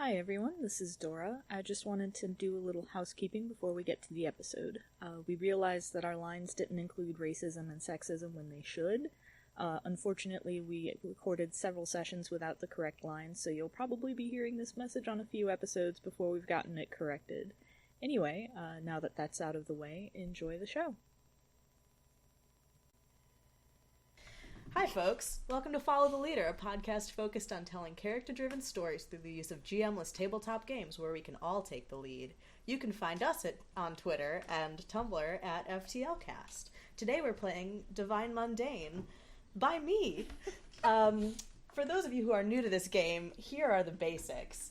Hi everyone, this is Dora. I just wanted to do a little housekeeping before we get to the episode. We realized that our lines didn't include racism and sexism when they should. Unfortunately, we recorded several sessions without the correct lines, so you'll probably be hearing this message on a few episodes before we've gotten it corrected. Anyway, now that that's out of the way, enjoy the show. Hi folks, welcome to Follow the Leader, a podcast focused on telling character-driven stories through the use of GM-less tabletop games where we can all take the lead. You can find us on Twitter and Tumblr at FTLcast. Today we're playing Divine Mundane by me. For those of you who are new to this game, here are the basics.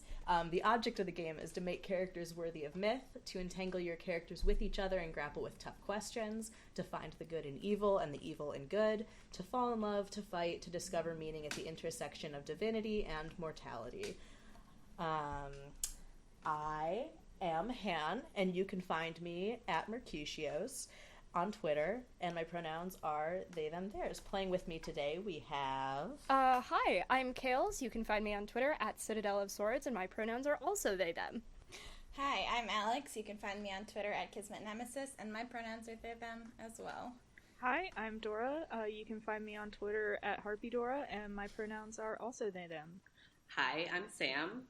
The object of the game is to make characters worthy of myth, to entangle your characters with each other and grapple with tough questions, to find the good in evil and the evil in good, to fall in love, to fight, to discover meaning at the intersection of divinity and mortality. I am Han, and you can find me at Mercutios on Twitter, and my pronouns are they, them, theirs. Playing with me today, we have... Hi, I'm Kales. You can find me on Twitter at Citadel of Swords, and my pronouns are also they, them. Hi, I'm Alix. You can find me on Twitter at Kismet Nemesis, and my pronouns are they, them as well. Hi, I'm Dora. You can find me on Twitter at HarpyDora, and my pronouns are also they, them. Hi, I'm Sam.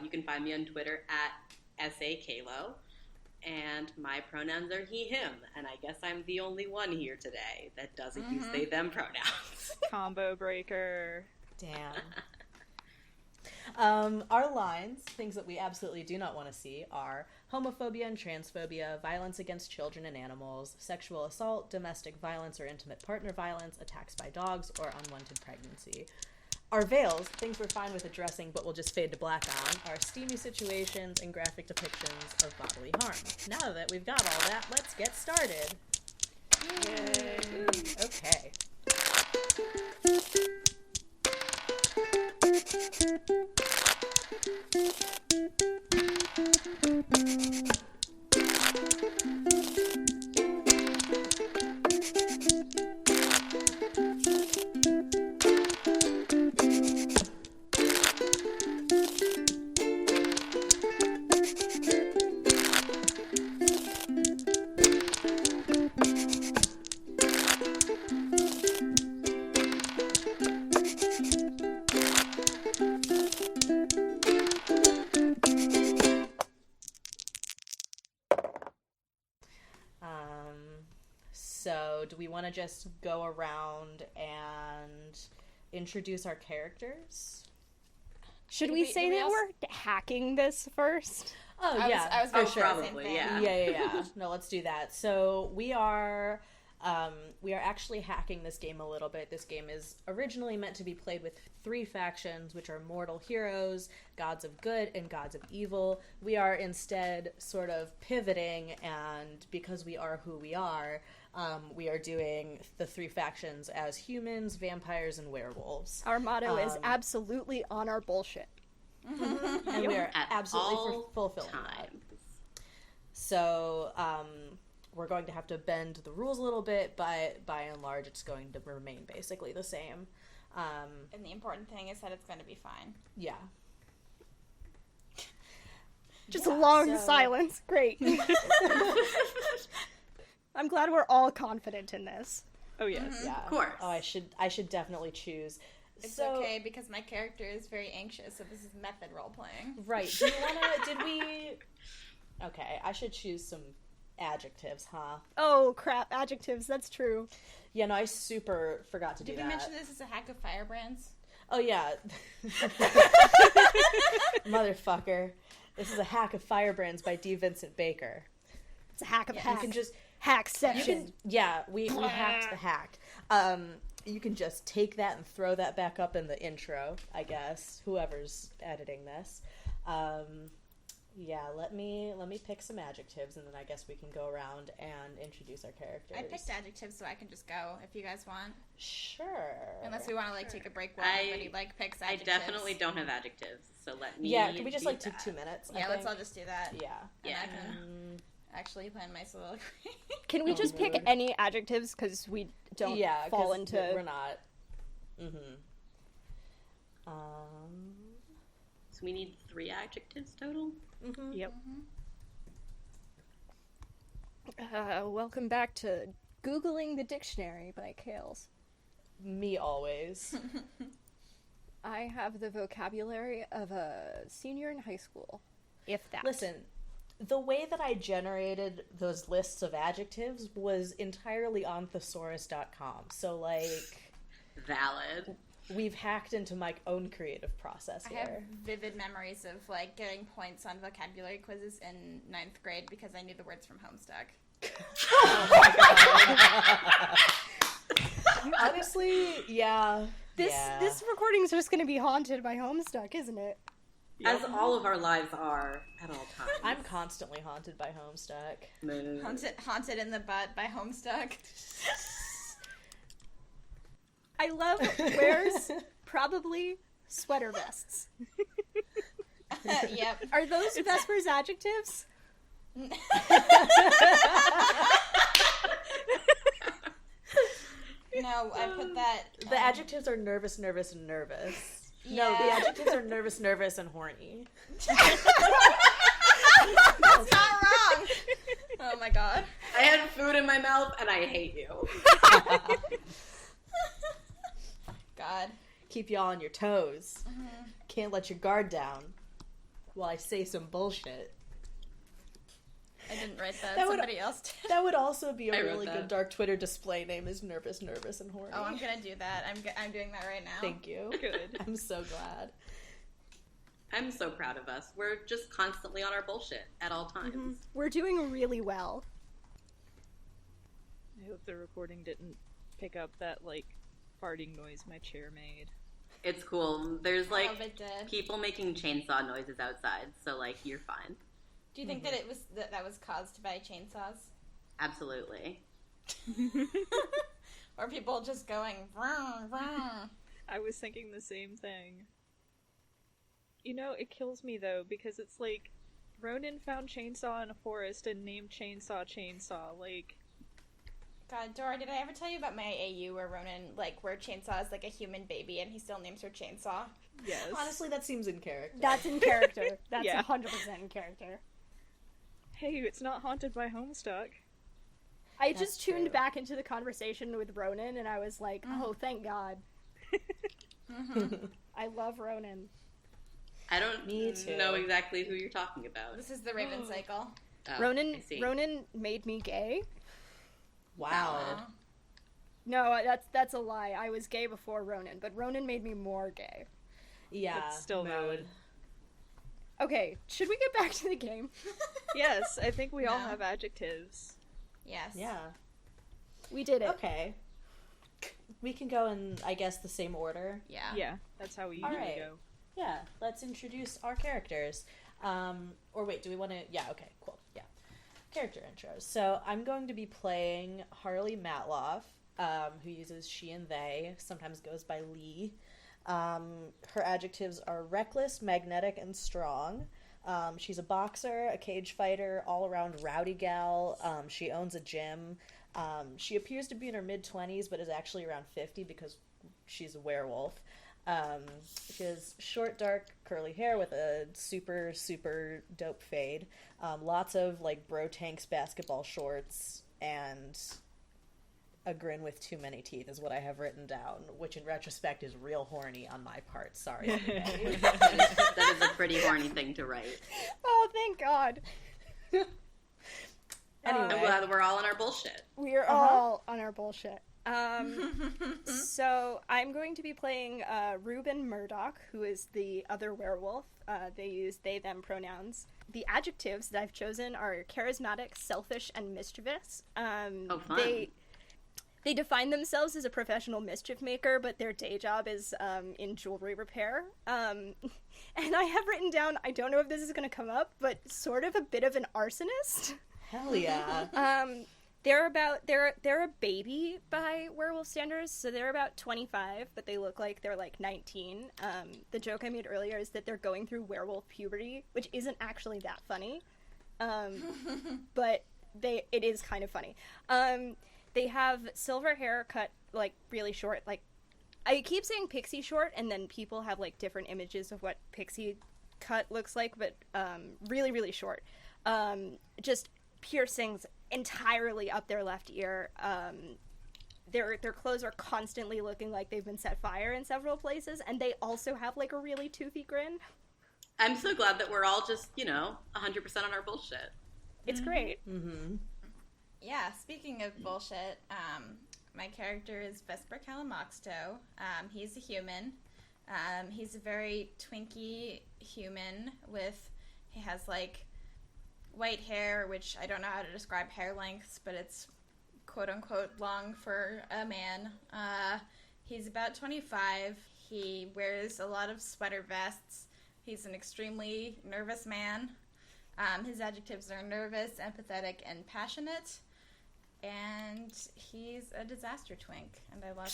You can find me on Twitter at SAKalo. And my pronouns are he, him, and I guess I'm the only one here today that doesn't use they, them pronouns. Combo breaker. Damn. Our lines, things that we absolutely do not want to see, are homophobia and transphobia, violence against children and animals, sexual assault, domestic violence or intimate partner violence, attacks by dogs, or unwanted pregnancy. Our veils, things we're fine with addressing but we'll just fade to black on, are steamy situations and graphic depictions of bodily harm. Now that we've got all that, let's get started. Yay. Okay. So, do we want to just go around and introduce our characters? Should we say that we're hacking this first? Oh, yeah. I was for sure. sure. Probably, yeah. Yeah. No, let's do that. So, we are actually hacking this game a little bit. This game is originally meant to be played with 3 factions, which are mortal heroes, gods of good, and gods of evil. We are instead sort of pivoting, and because we are who we are doing the 3 factions as humans, vampires, and werewolves. Our motto is absolutely on our bullshit. And we are absolutely fulfilling that. So, we're going to have to bend the rules a little bit, but by and large, it's going to remain basically the same. And the important thing is that it's going to be fine. Yeah. Just a long silence. Great. I'm glad we're all confident in this. Oh, yes. Yeah. Of course. Oh, I should definitely choose. It's okay, because my character is very anxious, so this is method role-playing. Right. Okay, I should choose some adjectives, huh? Oh, crap. Adjectives. That's true. Yeah, no, I super forgot to do that. Did we mention this is a hack of firebrands? Oh, yeah. Motherfucker. This is a hack of firebrands by D. Vincent Baker. It's a hack of hack. You can just... Hackception. We hacked the hack. You can just take that and throw that back up in the intro, I guess. Whoever's editing this. Yeah, let me pick some adjectives, and then I guess we can go around and introduce our characters. I picked adjectives, so I can just go if you guys want. Sure. Unless we want to take a break while everybody picks adjectives. I definitely don't have adjectives, so let me. Yeah, can we just take 2 minutes? Yeah, let's all just do that. Yeah. And I can actually plan my soliloquy. Can we just pick any adjectives because we don't fall into... we're not. So we need 3 adjectives total? Mm-hmm. Yep. Welcome back to Googling the Dictionary by Kales. Me always. I have the vocabulary of a senior in high school, if that. Listen, the way that I generated those lists of adjectives was entirely on thesaurus.com. So, like, Valid. we've hacked into my own creative process I here. have vivid memories of like getting points on vocabulary quizzes in 9th grade because I knew the words from Homestuck. Honestly, yeah. This recording's just going to be haunted by Homestuck, isn't it? As all of our lives are at all times. I'm constantly haunted by Homestuck. Mood. Haunted in the Butt by Homestuck. I love wears probably sweater vests. Yep. Are those Vesper's adjectives? No, I put that. The adjectives are nervous, nervous, and nervous. No, Yeah. the adjectives are nervous, nervous, and horny. That's not wrong. Oh my god. I had food in my mouth and I hate you. God. Keep you all on your toes. Can't let your guard down while I say some bullshit. I didn't write that. That would- Somebody else did. That would also be I a wrote really that. good dark Twitter display name is nervous, nervous, and horny. Oh, I'm gonna do that. I'm doing that right now. Thank you. Good. I'm so glad. I'm so proud of us. We're just constantly on our bullshit at all times. We're doing really well. I hope the recording didn't pick up that, like, farting noise my chair made. It's cool. There's like All of it did. people making chainsaw noises outside, so like you're fine. Do you think that it was that was caused by chainsaws, Absolutely. or people just going vroom, vroom? I was thinking the same thing. You know, it kills me though, because it's like, Ronan found chainsaw in a forest and named chainsaw, like... God, Dora, did I ever tell you about my AU where Ronan, like, where Chainsaw is like a human baby and he still names her Chainsaw? Yes. Honestly, that seems in character. That's in character. That's Yeah. 100% in character. Hey, it's not haunted by Homestuck. I That's just tuned true. back into the conversation with Ronan, and I was like, oh, thank God. I love Ronan. I don't Me too. know exactly who you're talking about. This is the Raven cycle. Oh, Ronan I see. Ronan made me gay. Wow. Aw. No, that's a lie. I was gay before Ronan, but Ronan made me more gay. Yeah. That's still mood. valid. Okay, should we get back to the game? Yes, I think we all No. have adjectives. Yes. Yeah. We did it. Okay. We can go in, I guess, the same order. Yeah. Yeah, that's how we usually Alright. go. Yeah, let's introduce our characters. Or wait, do we want to... Yeah, okay, cool. Yeah. Character intros. So I'm going to be playing Harley Matloff, who uses she and they, sometimes goes by Lee. Her adjectives are reckless, magnetic, and strong. She's a boxer, a cage fighter, all-around rowdy gal. She owns a gym. She appears to be in her mid-20s, but is actually around 50 because she's a werewolf. She has short, dark, curly hair with a super, super dope fade. Lots of, like, bro tanks, basketball shorts, and a grin with too many teeth is what I have written down, which in retrospect is real horny on my part. Sorry. everybody. That is a pretty horny thing to write. Oh, thank God. I'm Anyway. glad we're all on our bullshit. We are all on our bullshit. So I'm going to be playing Reuben Murdoch, who is the other werewolf. They use they, them pronouns. The adjectives that I've chosen are charismatic, selfish, and mischievous. Oh, fun. They define themselves as a professional mischief maker, but their day job is in jewelry repair. And I have written down, I don't know if this is going to come up, but sort of a bit of an arsonist. Hell yeah. They're a baby by werewolf standards, so they're about 25, but they look like they're like 19. The joke I made earlier is that they're going through werewolf puberty, which isn't actually that funny, but it is kind of funny. They have silver hair cut like really short. Like I keep saying pixie short, and then people have like different images of what pixie cut looks like, but really, really short. Just piercings entirely up their left ear. Their clothes are constantly looking like they've been set fire in several places, and they also have like a really toothy grin. I'm so glad that we're all just, 100% on our bullshit. It's great. Mm-hmm. Yeah, speaking of bullshit, my character is Vesper Calimoxto. He's a human. He's a very twinky human he has like white hair, which I don't know how to describe hair lengths, but it's quote unquote long for a man. He's about 25. He wears a lot of sweater vests. He's an extremely nervous man. His adjectives are nervous, empathetic, and passionate. And he's a disaster twink, and I love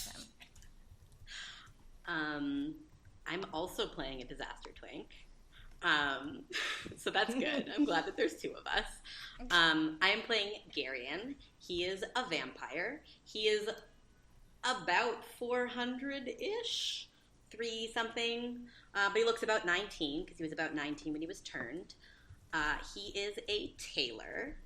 him. I'm also playing a disaster twink. So that's good. I'm glad that there's two of us. I am playing Garion. He is a vampire. He is about 400-ish, 3-something, but he looks about 19, because he was about 19 when he was turned. He is a tailor.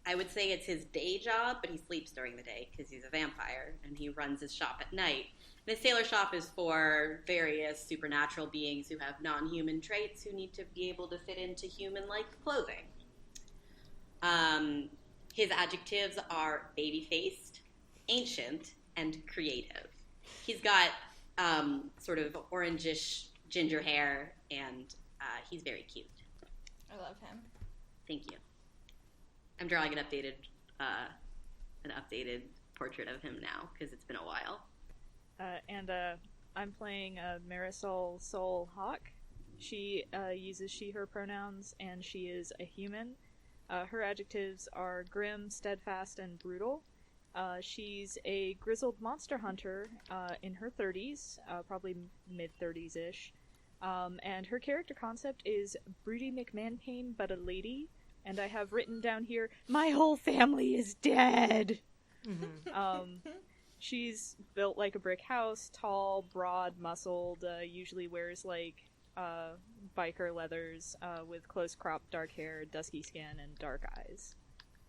I would say it's his day job, but he sleeps during the day because he's a vampire, and he runs his shop at night. And his tailor shop is for various supernatural beings who have non-human traits who need to be able to fit into human-like clothing. His adjectives are baby-faced, ancient, and creative. He's got sort of orangish ginger hair, and he's very cute. I love him. Thank you. I'm drawing an updated portrait of him now because it's been a while. And I'm playing Marisol Soul Hawk. She uses she/her pronouns, and she is a human. Her adjectives are grim, steadfast, and brutal. She's a grizzled monster hunter in her 30s, probably mid-30s-ish. And her character concept is Broody McManpain, but a lady. And I have written down here, my whole family is dead! Mm-hmm. She's built like a brick house, tall, broad, muscled, usually wears like biker leathers with close-cropped dark hair, dusky skin, and dark eyes.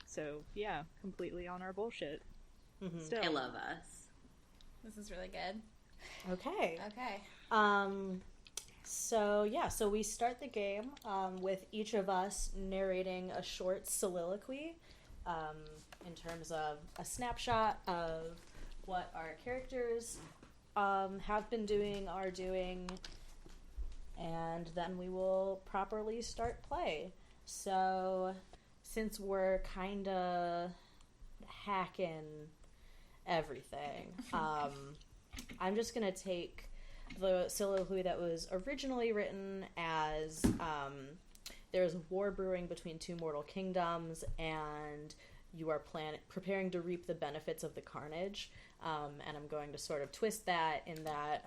So, yeah, completely on our bullshit. Mm-hmm. Still. I love us. This is really good. Okay. Okay. So we start the game with each of us narrating a short soliloquy in terms of a snapshot of what our characters have been doing, are doing, and then we will properly start play. So, since we're kind of hacking everything, I'm just going to take the soliloquy that was originally written as there's war brewing between two mortal kingdoms, and you are preparing to reap the benefits of the carnage. And I'm going to sort of twist that in that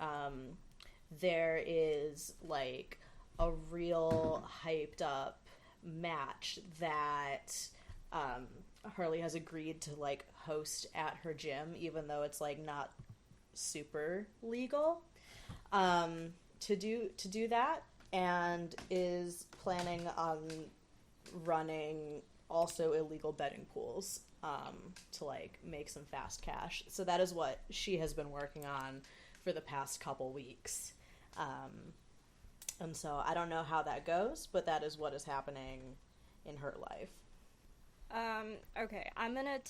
there is like a real hyped up match that Harley has agreed to like host at her gym, even though it's like not super legal to do that, and is planning on running also illegal betting pools to like make some fast cash. So that is what she has been working on for the past couple weeks. And so I don't know how that goes, but that is what is happening in her life. Okay, I'm gonna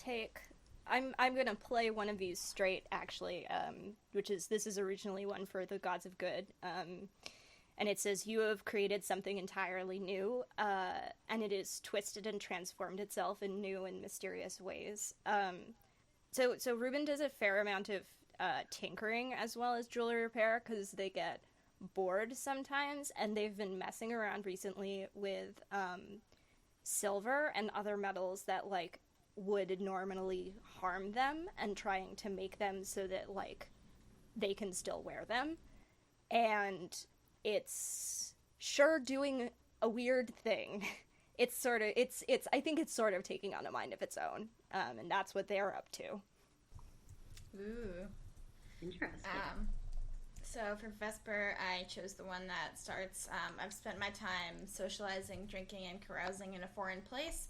play one of these straight, actually, this is originally one for the Gods of Good, and it says, you have created something entirely new, and it is twisted and transformed itself in new and mysterious ways. So Reuben does a fair amount of tinkering as well as jewelry repair, because they get bored sometimes, and they've been messing around recently with silver and other metals that, like, would normally harm them, and trying to make them so that, like, they can still wear them. And it's sure doing a weird thing. I think it's sort of taking on a mind of its own. And that's what they're up to. Ooh. Interesting. So for Vesper, I chose the one that starts, I've spent my time socializing, drinking, and carousing in a foreign place,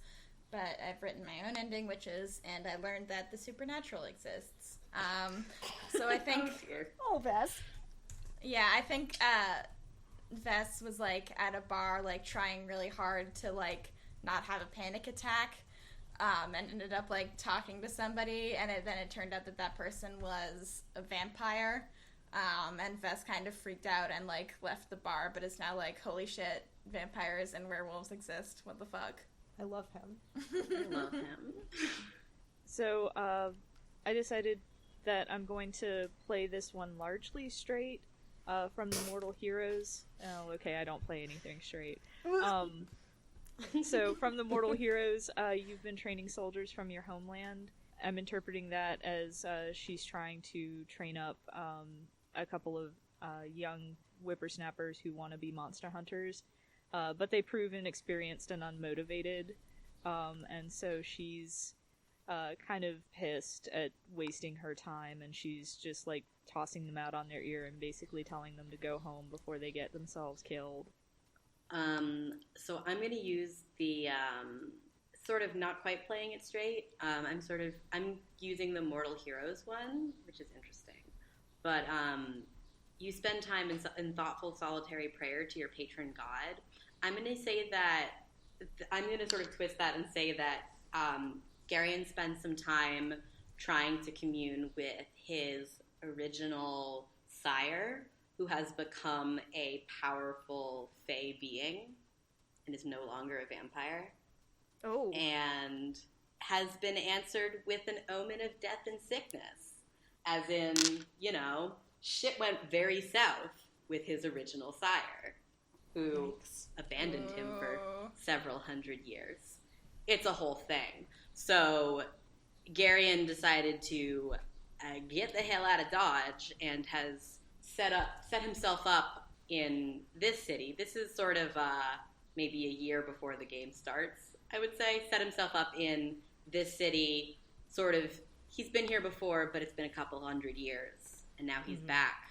but I've written my own ending, which is, and I learned that the supernatural exists. So I think... Oh, Vess. Yeah, I think Vess was, like, at a bar, like, trying really hard to, like, not have a panic attack, and ended up, like, talking to somebody, and then it turned out that that person was a vampire, and Vess kind of freaked out and, like, left the bar, but is now like, holy shit, vampires and werewolves exist. What the fuck? I love him. I love him. So, I decided that I'm going to play this one largely straight, from the Mortal Heroes. Oh, okay, I don't play anything straight. So, from the Mortal Heroes, you've been training soldiers from your homeland. I'm interpreting that as she's trying to train up a couple of young whippersnappers who want to be monster hunters, but they prove inexperienced and unmotivated, and so she's kind of pissed at wasting her time, and she's just like tossing them out on their ear and basically telling them to go home before they get themselves killed. So I'm going to use the sort of not quite playing it straight. I'm using the Mortal Heroes one, which is interesting. But you spend time in thoughtful solitary prayer to your patron god. I'm going to say that I'm going to sort of twist that and say that Garion spends some time trying to commune with his original sire, who has become a powerful fae being and is no longer a vampire. Oh. And has been answered with an omen of death and sickness. As in, you know, shit went very south with his original sire, who abandoned him for several hundred years. It's a whole thing. So Garion decided to get the hell out of Dodge and has set himself up in this city. This is sort of maybe a year before the game starts, I would say. Set himself up in this city, sort of. He's been here before, but it's been a couple hundred years, and now he's back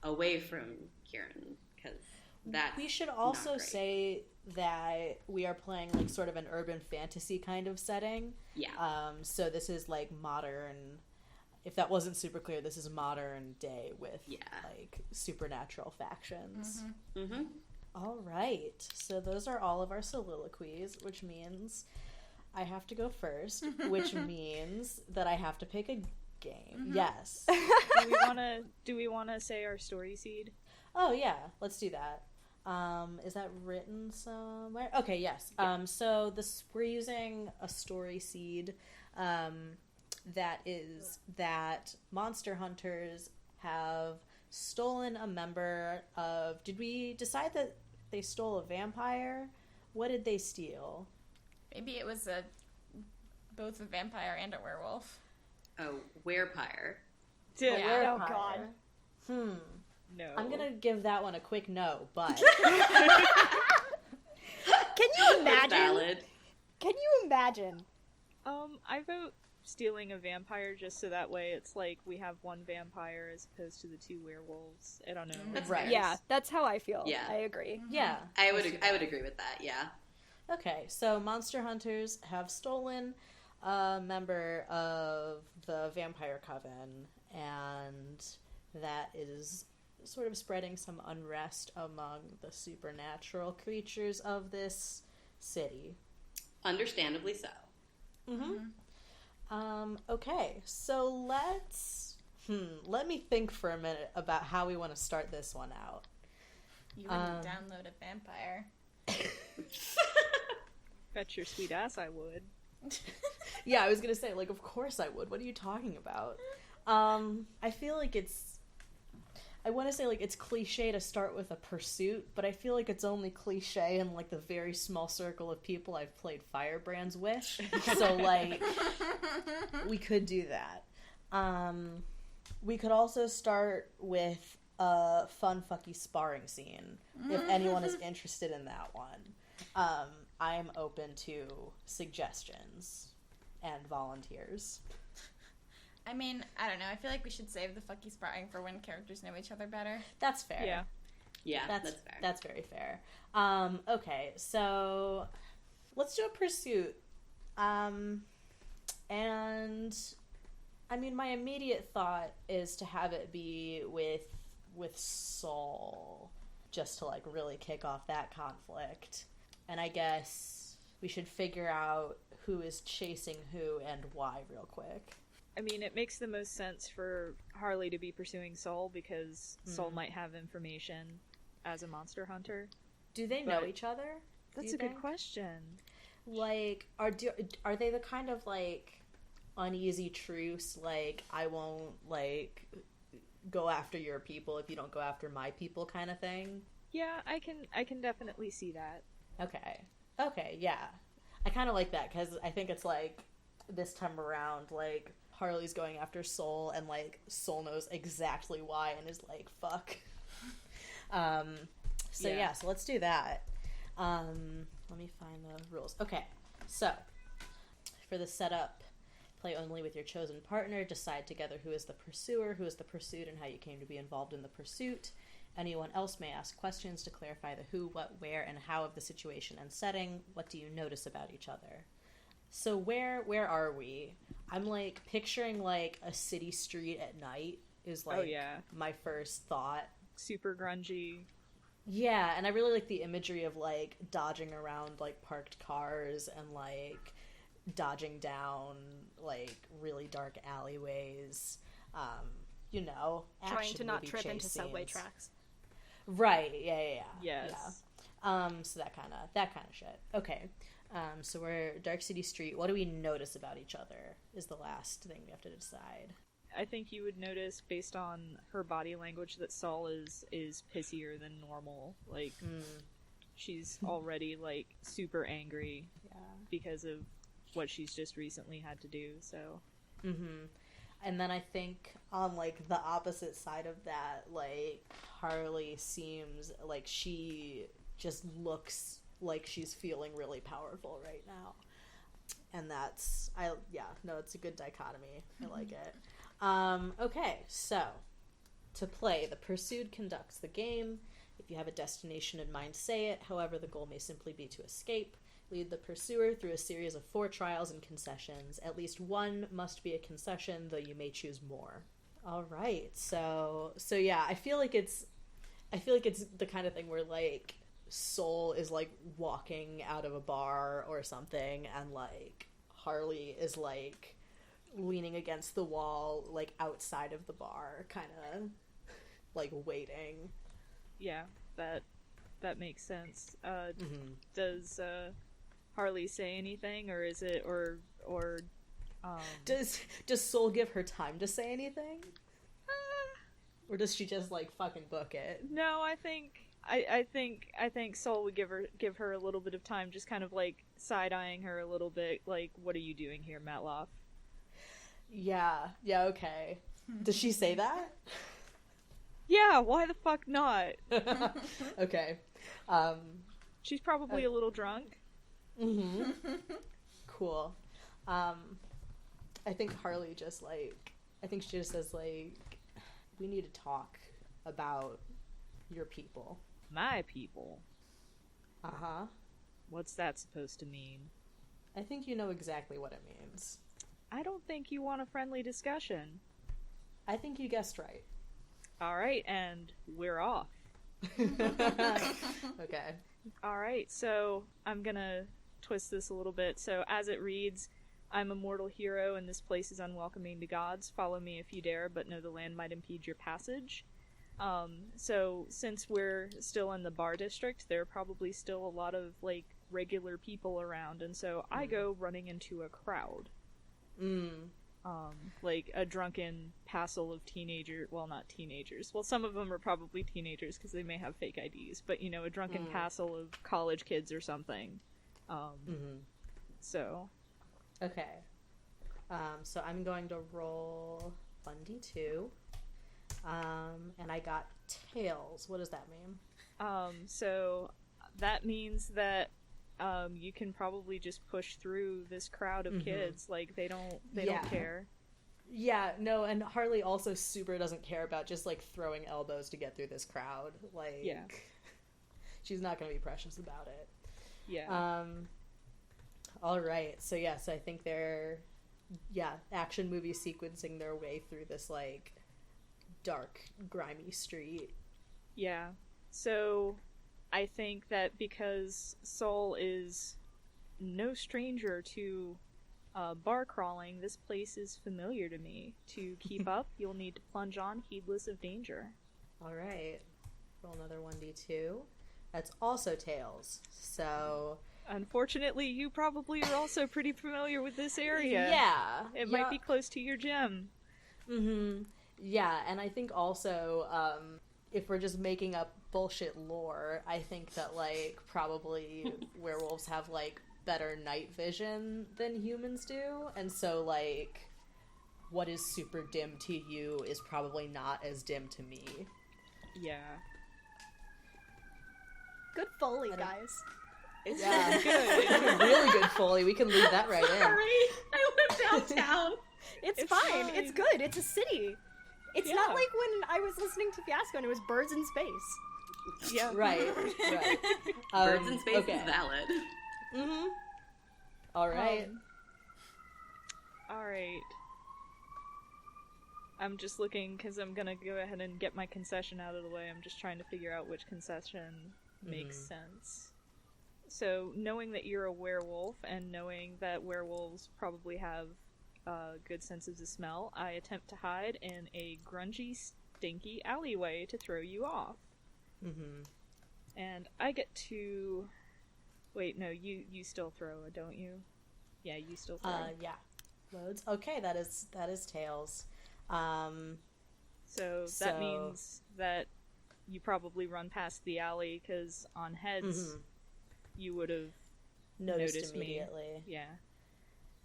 away from Kieran, because that's We should also not great. say that we are playing like sort of an urban fantasy kind of setting. Yeah. So this is like modern. If that wasn't super clear, this is modern day with like supernatural factions. Mm-hmm. All right. So those are all of our soliloquies, which means I have to go first, which means that I have to pick a game. Yes. Do we wanna say our story seed? Oh yeah, let's do that. Is that written somewhere? Okay, yes. So we're using a story seed that is that monster hunters have stolen a member of... Did we decide that they stole a vampire? What did they steal? Maybe it was both a vampire and a werewolf. Oh, werepire. Oh, God. No. I'm gonna give that one a quick no, but... Can you imagine? Valid. Can you imagine? I vote stealing a vampire just so that way it's like we have one vampire as opposed to the two werewolves. I don't know. That's Right. fair. Yeah, that's how I feel. Yeah. I agree. Yeah. I would agree with that, yeah. Okay, so monster hunters have stolen a member of the vampire coven, and that is sort of spreading some unrest among the supernatural creatures of this city. Understandably so. Okay, so let me think for a minute about how we want to start this one out. You wouldn't download a vampire. Bet your sweet ass I would. Yeah, I was gonna say, like, of course I would. What are you talking about? I feel like I want to say, like, it's cliche to start with a pursuit, but I feel like it's only cliche in, like, the very small circle of people I've played Firebrands with. So, like, we could do that. We could also start with a fun, fucky sparring scene, if anyone is interested in that one. I'm open to suggestions and volunteers. I mean, I don't know. I feel like we should save the fucky spotting for when characters know each other better. That's fair. Yeah. Yeah, that's fair. That's very fair. Okay, so let's do a pursuit. And I mean, my immediate thought is to have it be with Saul, just to like really kick off that conflict. And I guess we should figure out who is chasing who and why real quick. I mean, it makes the most sense for Harley to be pursuing Saul because Saul might have information as a monster hunter. Do they know each other? That's a good question. Like, are they the kind of like uneasy truce? Like, I won't like go after your people if you don't go after my people, kind of thing. Yeah, I can definitely see that. Okay, yeah. I kind of like that because I think it's like this time around, like Harley's going after Soul, and like Soul knows exactly why and is like, fuck. So let's do that. Let me find the rules. Okay, so for the setup, play only with your chosen partner. Decide together who is the pursuer, who is the pursued, and how you came to be involved in the pursuit. Anyone else may ask questions to clarify the who, what, where, and how of the situation and setting. What do you notice about each other? So where are we? I'm like picturing like a city street at night is like my first thought. Super grungy. Yeah, and I really like the imagery of like dodging around like parked cars and like dodging down like really dark alleyways. Trying to not trip into scenes. subway tracks. Right, yeah. Yes. Yeah. So that kind of shit. Okay. So we're Dark City Street. What do we notice about each other is the last thing we have to decide. I think you would notice based on her body language that Saul is pissier than normal. Like, she's already like super angry because of what she's just recently had to do, so. And then I think on, like, the opposite side of that, like, Harley seems like she just looks like she's feeling really powerful right now. And it's a good dichotomy. I like it. Okay, so, to play, the pursued conducts the game. If you have a destination in mind, say it. However, the goal may simply be to escape. Lead the pursuer through a series of 4 trials and concessions. At least one must be a concession, though you may choose more. All right, so yeah, I feel like it's the kind of thing where like Soul is like walking out of a bar or something, and like Harley is like leaning against the wall, like outside of the bar, kind of like waiting. Yeah, that makes sense. Does Harley say anything, or is it does Soul give her time to say anything? Or does she just like fucking book it? No, I think Soul would give her a little bit of time, just kind of like side-eyeing her a little bit, like, what are you doing here, Matloff? Yeah, okay. Does she say that? Yeah, why the fuck not? Okay. She's probably a little drunk. Cool. I think Harley just she just says like, we need to talk about your people. My people? Uh-huh. What's that supposed to mean? I think you know exactly what it means. I don't think you want a friendly discussion. I think you guessed right. Alright, and we're off. Okay. Alright, so I'm gonna twist this a little bit. So as it reads, I'm a mortal hero and this place is unwelcoming to gods. Follow me if you dare, but know the land might impede your passage. So since we're still in the bar district, there are probably still a lot of like regular people around, and so I go running into a crowd. Like a drunken passel of not teenagers. Well, some of them are probably teenagers because they may have fake IDs, but a drunken passel of college kids or something. So. Okay. So I'm going to roll 1d2. And I got tails. What does that mean? So that means that you can probably just push through this crowd of kids. Like they don't care. Yeah, no, and Harley also super doesn't care about just, like, throwing elbows to get through this crowd. Like, Yeah. She's not going to be precious about it. Yeah. All right. So, yes, I think they're, action movie sequencing their way through this, like, dark, grimy street. Yeah. So, I think that because Sol is no stranger to bar crawling, this place is familiar to me. To keep up, you'll need to plunge on, heedless of danger. All right. Roll another 1d2. That's also tails. So... Unfortunately, you probably are also pretty familiar with this area. Yeah. It might be close to your gym. Mm-hmm. Yeah, and I think also, if we're just making up bullshit lore, I think that, like, probably werewolves have, like, better night vision than humans do, and so, like, what is super dim to you is probably not as dim to me. Yeah. Good Foley, guys. It's Good. Really good Foley. We can leave that right in. Sorry, I live downtown. It's fine. It's good. It's a city. It's Yeah. not like when I was listening to Fiasco and it was birds in space. Yeah. Right. Birds in space okay. is valid. Mm-hmm. All right. Alright. I'm just looking, because I'm gonna go ahead and get my concession out of the way. I'm just trying to figure out which concession makes sense. So, knowing that you're a werewolf, and knowing that werewolves probably have good senses of smell, I attempt to hide in a grungy, stinky alleyway to throw you off. Mm-hmm. And I get to... Wait, no, you still throw, don't you? Yeah, you still throw. Yeah. Loads. Okay, that is tails. So that means that you probably run past the alley, because on heads, you would have noticed immediately. Me. Yeah.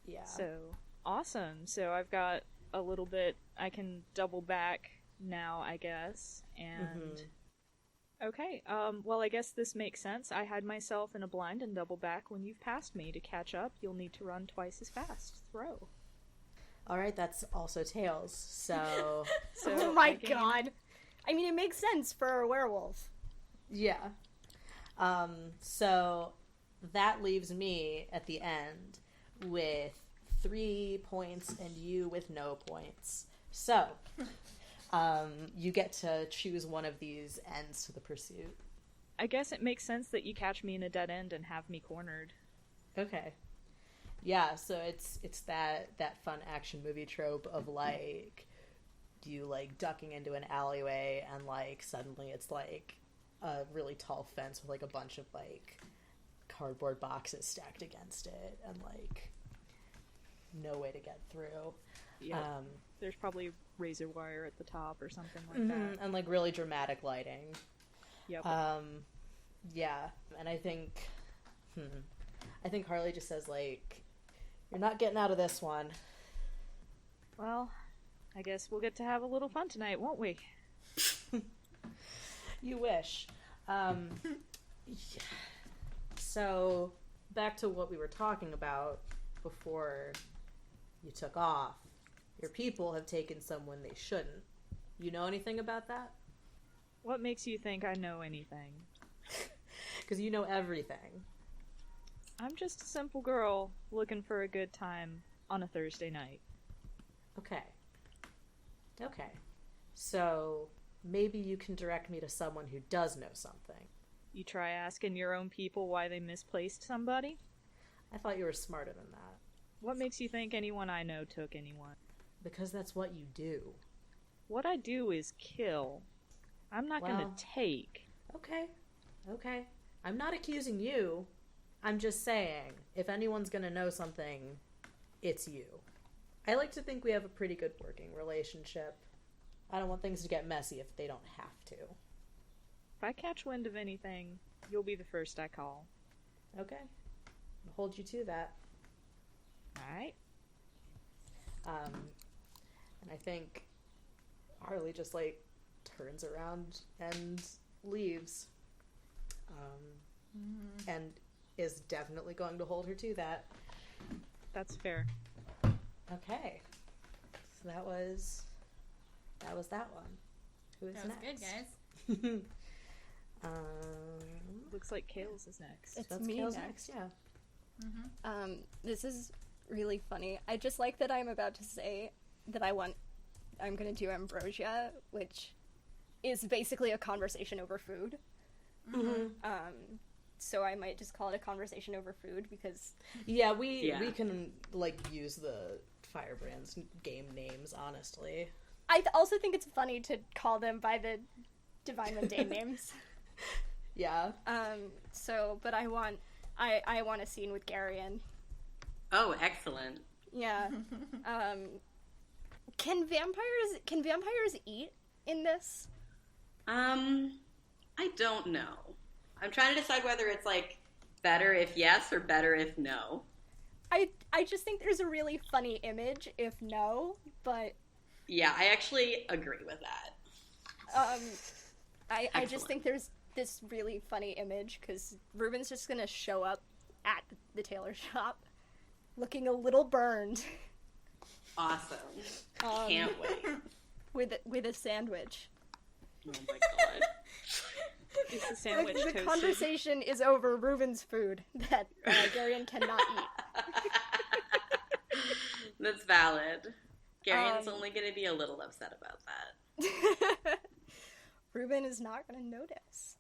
Yeah. So, awesome. So I've got a little bit, I can double back now, I guess, and... Okay, well, I guess this makes sense. I hide myself in a blind and double back. When you've passed me, to catch up, you'll need to run twice as fast. Throw. All right, that's also tails. So, Oh my god. I mean, it makes sense for a werewolf. yeah. So that leaves me at the end with 3 points and you with no points. So, you get to choose one of these ends to the pursuit. I guess it makes sense that you catch me in a dead end and have me cornered. Okay. Yeah, so it's that fun action movie trope of, like, you, like, ducking into an alleyway and, like, suddenly it's, like, a really tall fence with, like, a bunch of, like, cardboard boxes stacked against it and, like, no way to get through. Yeah. There's probably razor wire at the top or something like that. And, like, really dramatic lighting. Yep. Yeah, and I think Harley just says, like, you're not getting out of this one. Well, I guess we'll get to have a little fun tonight, won't we? You wish. Yeah. So, back to what we were talking about before you took off. Your people have taken someone they shouldn't. You know anything about that? What makes you think I know anything? Because you know everything. I'm just a simple girl looking for a good time on a Thursday night. Okay. So, maybe you can direct me to someone who does know something. You try asking your own people why they misplaced somebody? I thought you were smarter than that. What makes you think anyone I know took anyone? Because that's what you do. What I do is kill. I'm not gonna take. Okay. I'm not accusing you. I'm just saying, if anyone's gonna know something, it's you. I like to think we have a pretty good working relationship. I don't want things to get messy if they don't have to. If I catch wind of anything, you'll be the first I call. Okay. I'll hold you to that. Alright. And I think Harley just, like, turns around and leaves. And is definitely going to hold her to that. That's fair. Okay. that was that one. Who is That was next? good, guys. Looks like Kales is next. It's That's me Kales next. yeah. This is really funny. I just like that I'm about to say that I'm gonna do ambrosia, which is basically a conversation over food. So I might just call it a conversation over food because Yeah, we can like use the Firebrand's game names, honestly. I also think it's funny to call them by the Divine Mundane names. Yeah. But I want a scene with Garion. Oh, excellent. Yeah. Can vampires eat in this? I don't know. I'm trying to decide whether it's like better if yes or better if no. I just think there's a really funny image if no, but Yeah, I actually agree with that. I just think there's this really funny image because Reuben's just gonna show up at the tailor shop looking a little burned. Awesome. Can't wait. with a sandwich. Oh my god. Is the sandwich The toasted? conversation is over Reuben's food that Garion cannot eat. That's valid. Garion's only going to be a little upset about that. Reuben is not going to notice.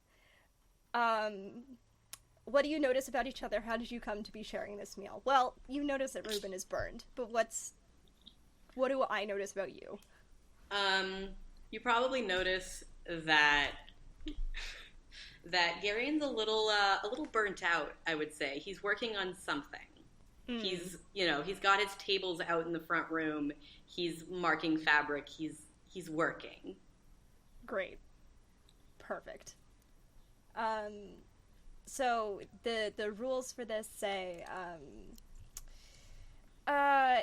What do you notice about each other? How did you come to be sharing this meal? Well, you notice that Reuben is burned, but what do I notice about you? You probably notice that Garion's a little burnt out, I would say. He's working on something. He's got his tables out in the front room. He's marking fabric. He's working. Great. Perfect. So the rules for this say,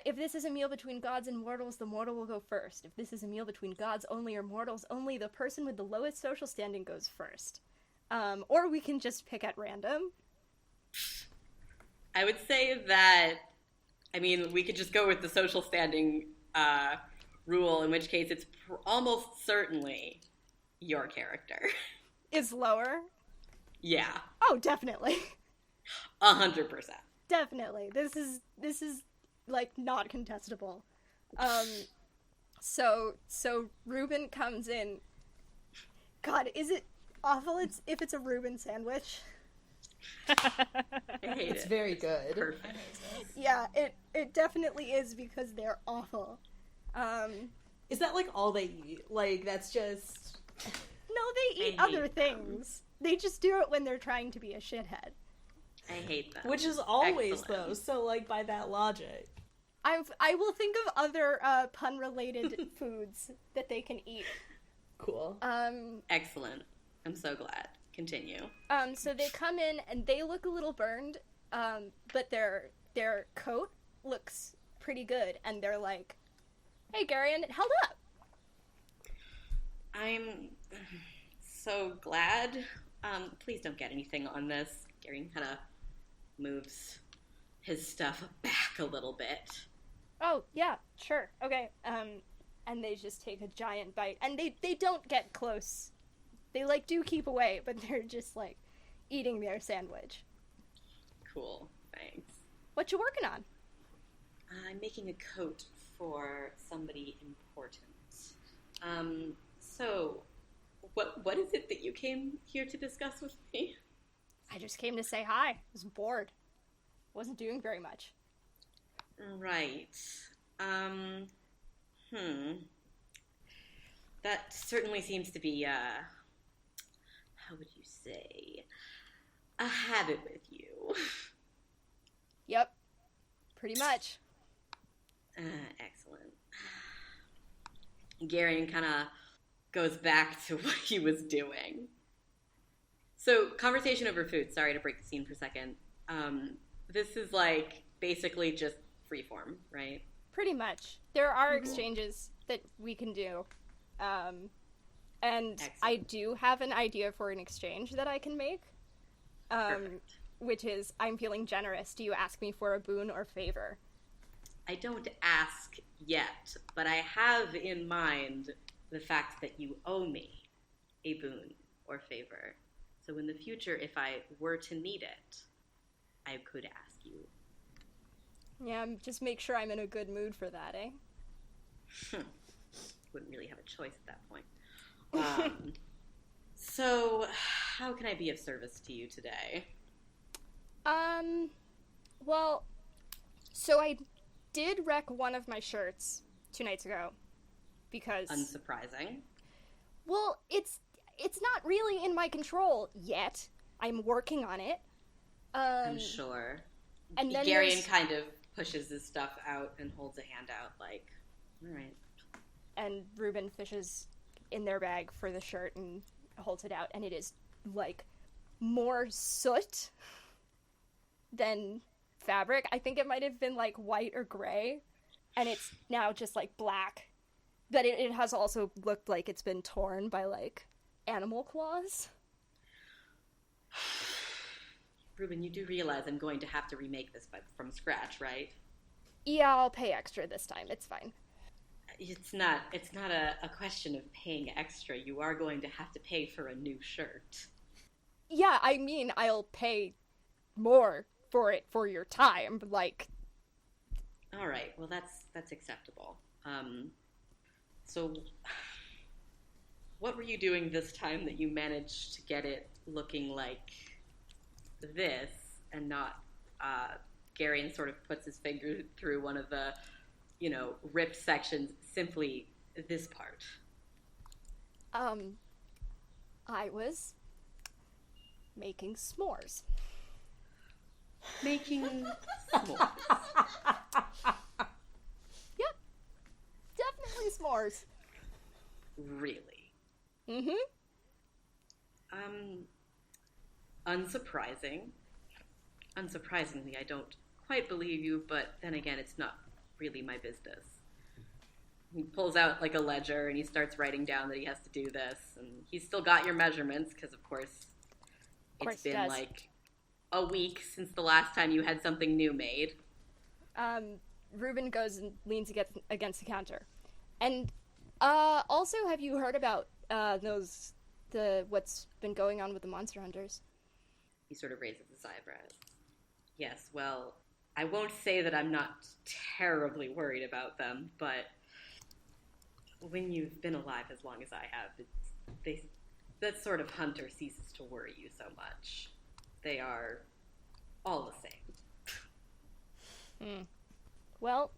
if this is a meal between gods and mortals, the mortal will go first. If this is a meal between gods only or mortals only, the person with the lowest social standing goes first. Or we can just pick at random. I would say that, we could just go with the social standing rule, in which case it's almost certainly your character. Is lower? Yeah. Oh, definitely. 100%. Definitely. This is like not contestable. So Reuben comes in. God, is it awful if it's a Reuben sandwich? I hate It's it. very good. Perfect. Yeah, it definitely is because they're awful. Is that like all they eat? Like that's just No, they eat I other hate things. They just do it when they're trying to be a shithead. I hate them. which is always Excellent. though. So like by that logic. I will think of other pun-related foods that they can eat. Cool. Excellent. I'm so glad. Continue. So they come in and they look a little burned, but their coat looks pretty good, and they're like, "Hey, Garion, it held up." I'm so glad. Please don't get anything on this. Garion kind of moves his stuff back a little bit. Oh, yeah, sure, okay. And they just take a giant bite, and they don't get close. They, like, do keep away, but they're just, like, eating their sandwich. Cool. Thanks. What you working on? I'm making a coat for somebody important. So, what is it that you came here to discuss with me? I just came to say hi. I was bored. Wasn't doing very much. Right. That certainly seems to be, how would you say, a habit with you. Yep. Pretty much. Excellent. Garion kind of goes back to what he was doing. So, conversation over food. Sorry to break the scene for a second. This is like basically just freeform, right? Pretty much. There are exchanges that we can do. And Excellent. I do have an idea for an exchange that I can make. Perfect. Which is, I'm feeling generous. Do you ask me for a boon or favor? I don't ask yet, but I have in mind the fact that you owe me a boon or favor. So in the future, if I were to need it, I could ask you. Yeah, just make sure I'm in a good mood for that, eh? Wouldn't really have a choice at that point. So, how can I be of service to you today? Well, so I did wreck one of my shirts 2 nights ago, because... Unsurprising. Well, it's not really in my control yet. I'm working on it. I'm sure. And then Garion kind of pushes his stuff out and holds a hand out, like, all right. And Reuben fishes in their bag for the shirt and holds it out, and it is, like, more soot than fabric. I think it might have been, like, white or gray, and it's now just, like, black. But it has also looked like it's been torn by, like, animal claws. Reuben, you do realize I'm going to have to remake this from scratch, right? Yeah, I'll pay extra this time. It's fine. It's not a question of paying extra. You are going to have to pay for a new shirt. Yeah, I mean, I'll pay more for it for your time, like... All right, well, that's acceptable. So, what were you doing this time that you managed to get it looking like this and not, Garion sort of puts his finger through one of the, ripped sections, simply this part. I was making s'mores. Making s'mores. Yep. Definitely s'mores. Really? Mm-hmm. Unsurprisingly, I don't quite believe you, but then again, it's not really my business. He pulls out, like, a ledger, and he starts writing down that he has to do this, and he's still got your measurements, because, of course, it's been, like, a week since the last time you had something new made. Reuben goes and leans against the counter. And, also, have you heard about, what's been going on with the monster hunters? He sort of raises his eyebrows. Yes, well, I won't say that I'm not terribly worried about them, but when you've been alive as long as I have, that sort of hunter ceases to worry you so much. They are all the same. Well,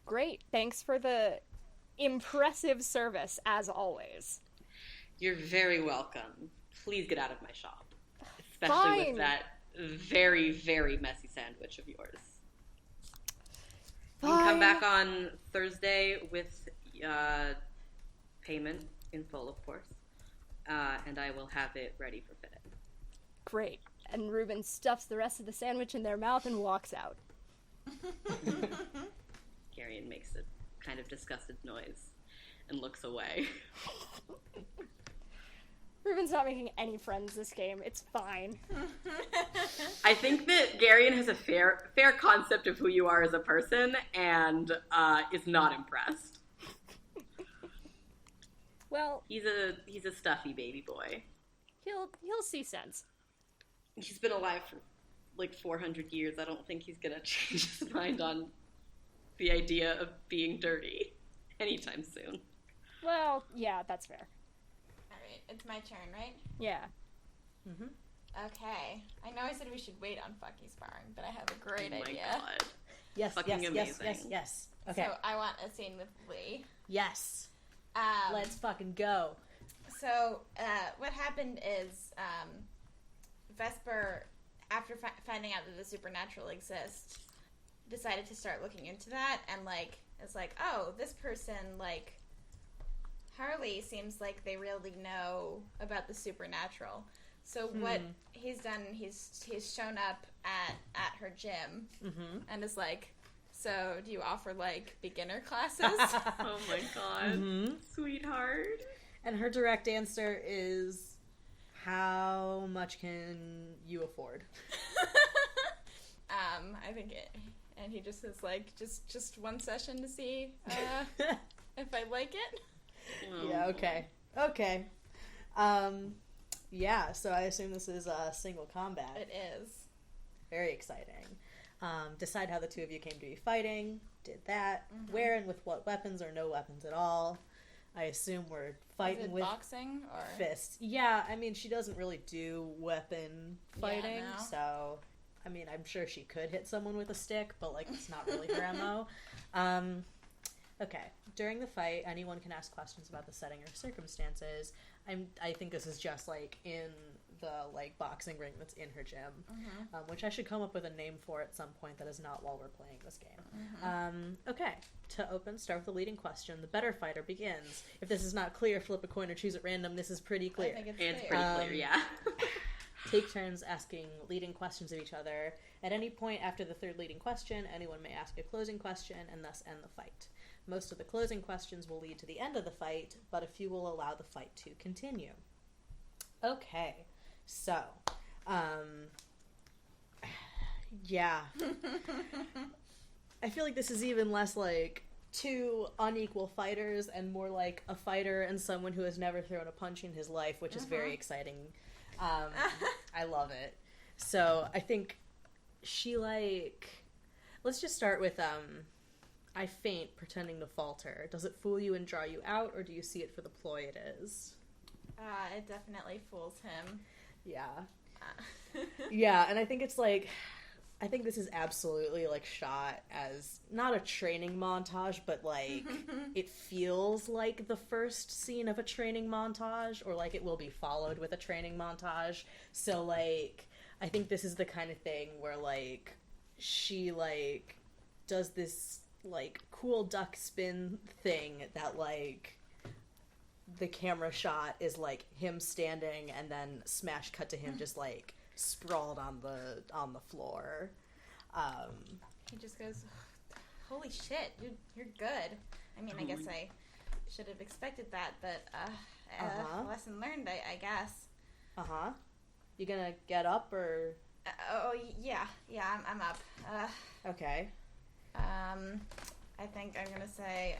great. Thanks for the impressive service, as always. You're very welcome. Please get out of my shop. Especially with that very, very messy sandwich of yours. You can come back on Thursday with payment in full, of course. And I will have it ready for fitting. Great. And Reuben stuffs the rest of the sandwich in their mouth and walks out. Garion makes a kind of disgusted noise and looks away. Reuben's not making any friends this game. It's fine. I think that Garion has a fair concept of who you are as a person and is not impressed. Well, he's a stuffy baby boy. He'll see sense. He's been alive for like 400 years. I don't think he's gonna change his mind on the idea of being dirty anytime soon. Well, yeah, that's fair. Alright, it's my turn, right? Yeah. Mm-hmm. Okay. I know I said we should wait on Fucky sparring, but I have a great idea. Oh my god. Yes, Fucking amazing. yes. Okay. So I want a scene with Lee. Yes. Let's fucking go. So, what happened is, Vesper, after finding out that the supernatural exists, decided to start looking into that, and, it's like, oh, this person, Harley seems like they really know about the supernatural. So what he's done, he's shown up at her gym, and is like, so do you offer, beginner classes? Oh my god. Sweetheart. And her direct answer is, how much can you afford? I think and he just is like, just one session to see if I like it. Yeah, okay. Yeah, so I assume this is single combat. It is. Very exciting. Decide how the two of you came to be fighting. Did that. Where and with what weapons or no weapons at all. I assume we're fighting with boxing or fists. Yeah, I mean, she doesn't really do weapon fighting, no. so I mean, I'm sure she could hit someone with a stick, but like it's not really her MO. Okay. During the fight, anyone can ask questions about the setting or circumstances. I think this is just like in the like boxing ring that's in her gym, which I should come up with a name for at some point that is not while we're playing this game. Okay. To open, start with the leading question. The better fighter begins. If this is not clear, flip a coin or choose at random. This is pretty clear. I think It's pretty clear, yeah. Take turns asking leading questions of each other. At any point after the third leading question, anyone may ask a closing question and thus end the fight. Most of the closing questions will lead to the end of the fight, but a few will allow the fight to continue. Okay, so, yeah. I feel like this is even less like two unequal fighters and more like a fighter and someone who has never thrown a punch in his life, which is very exciting. I love it. So I think she let's just start with I faint pretending to falter. Does it fool you and draw you out, or do you see it for the ploy it is? It definitely fools him. Yeah. Yeah, and I think it's like, I think this is absolutely like shot as not a training montage, but like it feels like the first scene of a training montage, or like it will be followed with a training montage. So like I think this is the kind of thing where like she like does this like cool duck spin thing that like the camera shot is like him standing and then smash cut to him just like sprawled on the floor. He just goes, "Holy shit, you're good." I mean, I guess I should have expected that, but lesson learned, I guess. You gonna get up or? Yeah, I'm up. Okay. I think I'm gonna say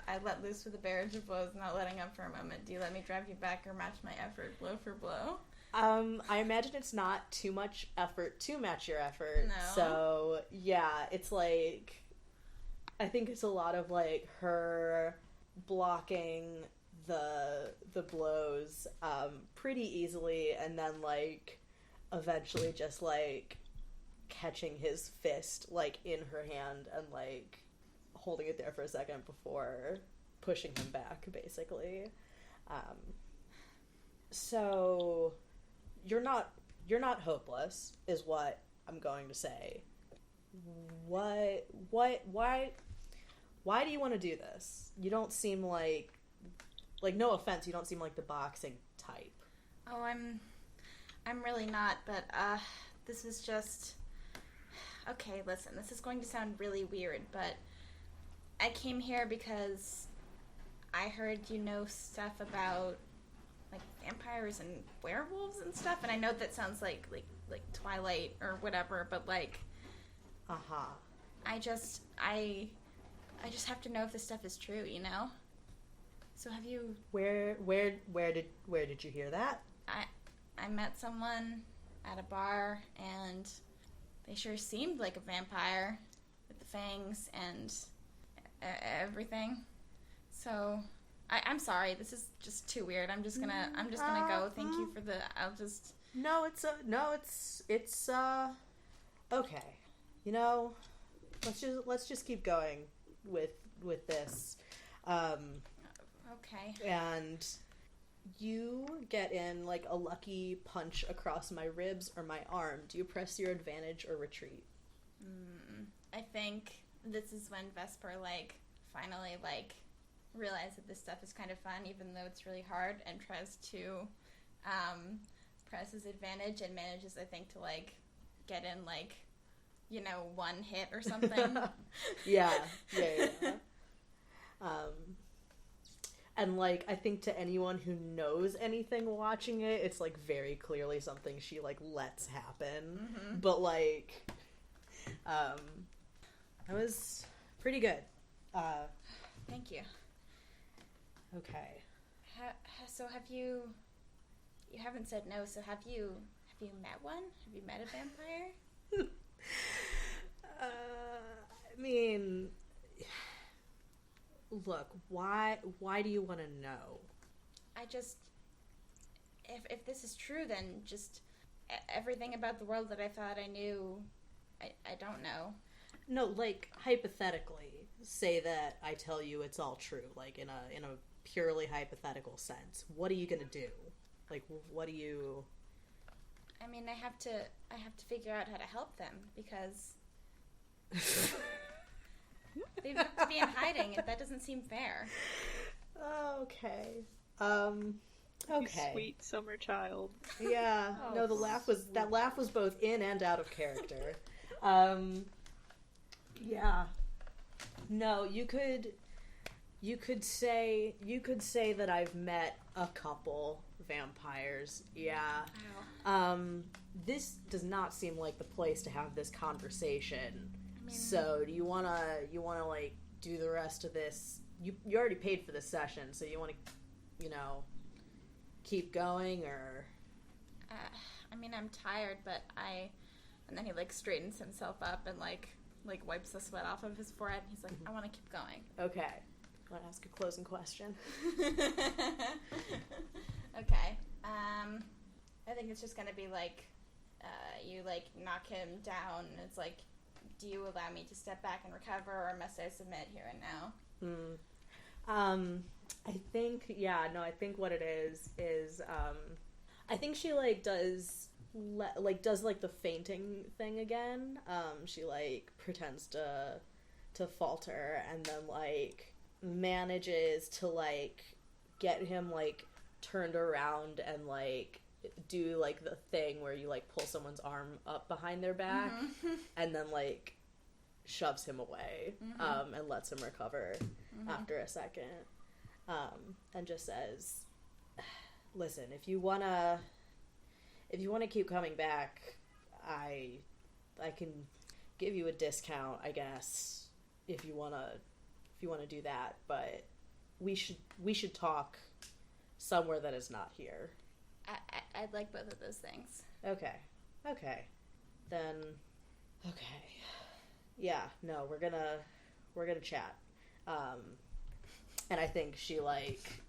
I let loose with a barrage of blows, not letting up for a moment. Do you let me drive you back or match my effort blow for blow? I imagine it's not too much effort to match your effort. No. So, yeah, it's like, I think it's a lot of, like, her blocking the blows pretty easily and then, like, eventually just, like, catching his fist, like, in her hand and, like, holding it there for a second before pushing him back, basically. So you're not hopeless, is what I'm going to say. Why do you want to do this? You don't seem like no offense, you don't seem like the boxing type. Oh, I'm really not, but this is just okay, listen, this is going to sound really weird, but I came here because I heard you know stuff about like vampires and werewolves and stuff, and I know that sounds like Twilight or whatever, but like I just have to know if this stuff is true, you know? So have you Where did you hear that? I met someone at a bar and they sure seemed like a vampire with the fangs and everything. So I'm sorry, this is just too weird. I'm just gonna go. Thank you for the. It's okay. You know, let's just keep going with this. Okay. And you get in like a lucky punch across my ribs or my arm. Do you press your advantage or retreat? I think this is when Vesper finally realizes that this stuff is kind of fun, even though it's really hard, and tries to press his advantage and manages, I think, to get in one hit or something. Yeah. And I think to anyone who knows anything watching it, it's very clearly something she lets happen. Mm-hmm. But That was pretty good. Thank you. Okay. So have you? You haven't said no. So have you met one? Have you met a vampire? I mean, look, why do you want to know? I just, if this is true, then just everything about the world that I thought I knew, I don't know. No, like, hypothetically, say that I tell you it's all true, like, in a purely hypothetical sense. What are you gonna do? Like, what do you... I mean, I have to figure out how to help them, because they have to be in hiding. That doesn't seem fair. Okay. You Okay. sweet summer child. Yeah. Oh, No, that laugh was both in and out of character. Yeah. No, you could say that I've met a couple vampires. Yeah. Wow. This does not seem like the place to have this conversation. I mean, So, do you wanna like do the rest of this? You already paid for this session, so you wanna, keep going, or? I mean, I'm tired, but and then he like straightens himself up and like wipes the sweat off of his forehead. And he's like, I want to keep going. Okay. I want to ask a closing question. Okay. I think it's just gonna be like, you like knock him down, and it's like, do you allow me to step back and recover, or must I submit here and now? I think what it is, I think she like does the fainting thing again. She like pretends to falter, and then like manages to like get him like turned around and like do like the thing where you like pull someone's arm up behind their back and then like shoves him away and lets him recover after a second, and just says, listen, if you wanna keep coming back, I can give you a discount, I guess, if you wanna do that, but we should talk somewhere that is not here. I'd like both of those things. Okay. Then, okay. Yeah, no, we're gonna chat. And I think she, like,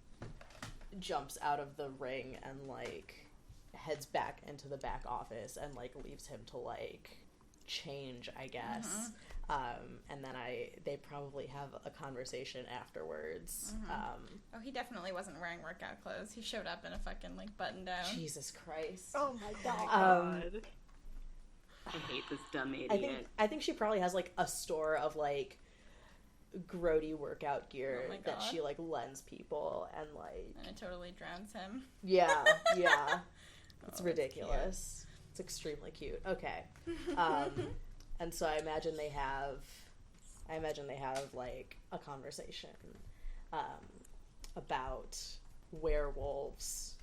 jumps out of the ring and, like, heads back into the back office and, like, leaves him to, like, change, I guess. And then they probably have a conversation afterwards. Oh, he definitely wasn't wearing workout clothes. He showed up in a fucking, like, button down. Jesus Christ. Oh my god. I hate this dumb idiot. I think she probably has, like, a store of, like, grody workout gear that she, like, lends people, and, like... And it totally drowns him. Yeah. It's ridiculous. It's extremely cute. Okay. And so I imagine they have, like, a conversation about werewolves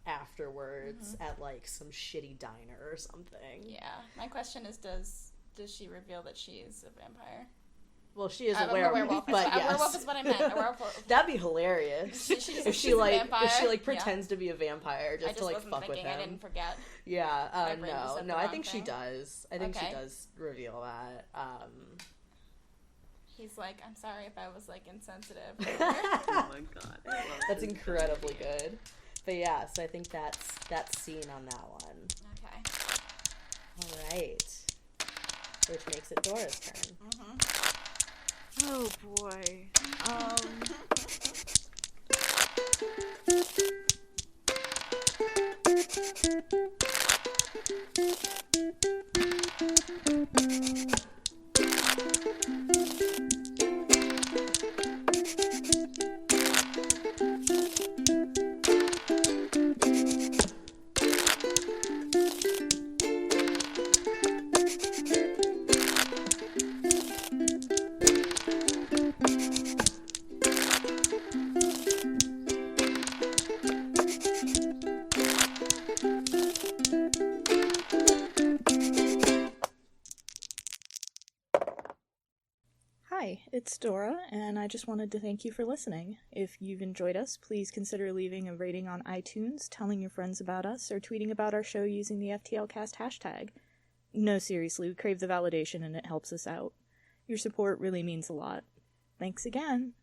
afterwards at, like, some shitty diner or something. Yeah. My question is, does she reveal that she's a vampire? Well, she is a werewolf, but yes. A werewolf is what I meant. A werewolf. That'd be hilarious. If she pretends to be a vampire just to, like, fuck with him. I didn't forget. Yeah, no, I think thing. she does. I think she does reveal that. He's like, I'm sorry if I was, like, insensitive. Oh my god. That's incredibly good. But yeah, so I think that's scene on that one. Okay. Alright. Which makes it Dora's turn. Oh boy. Hi, it's Dora, and I just wanted to thank you for listening. If you've enjoyed us, please consider leaving a rating on iTunes, telling your friends about us, or tweeting about our show using the FTLcast hashtag. No, seriously, we crave the validation and it helps us out. Your support really means a lot. Thanks again!